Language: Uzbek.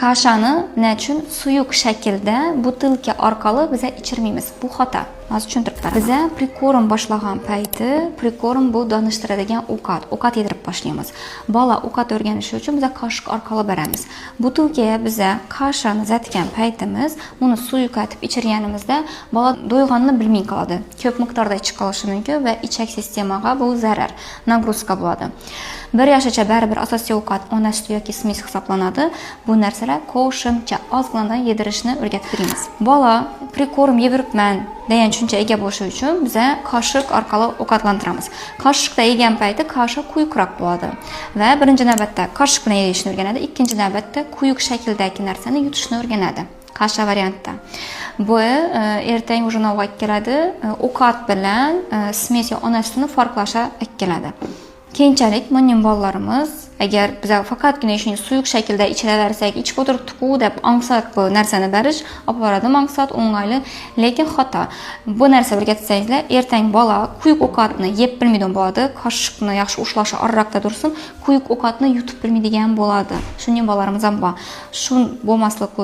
Kashani nechun suyuq shaklda butilka orqali biz ichirmaymiz. Bu xato. Hozir tushuntirib beraman. Biz prekorum boshlagan payti, prekorum bu donishtiradigan ovqat yedirib boshlaymiz. Bola ovqat o'rganishi uchun biz qoshiq orqali beramiz. Butilkaga biz kashani zatgan paytimiz, uni suyuqatib ichirganimizda bola do'yg'onni bilmay qoladi. Ko'p miqdorda ichib qolishi mumkin va ichak sistemaga bu zarar, nagruzka bo'ladi. 1 yoshgacha baribir asosiy ovqat ona suti yoki smes hisoblanadi. Bu narsalar qo'shimcha ozg'indan yedirishni o'rgatib beramiz. Bola prekorum yediribman degan tushuncha ega bo'lishi uchun biz qoshiq orqali ovqatlantiramiz. Qoshiqda yegan payti qoshiq quyuqroq bo'ladi va birinchi navbatda qoshiq bilan yeyishni o'rganadi, ikkinchi navbatda quyuq shakldagi narsani yutishni o'rganadi. Qasha variantda. Bu ertang уже novga keladi, ovqat bilan smes yo ona sutini farqlasha keladi. Keyinchalik mening bolalarimiz agar biz faqatgina shuni suyuq shaklda ichilaversak, ichib o'tiribdi-ku deb ongsak bu narsani berish olib boradi, maqsad o'ng'ayli, lekin xato. Bu narsa o'rgatsangizlar, ertang bola quyuq ovqatni yeb bilmaydigan bo'ladi, qoshiqni yaxshi ushlashi orroqda tursin, quyuq ovqatni yutib bilmaydigan bo'ladi. Shuning bolalarimiz ham bor. Shu bo'lmaslik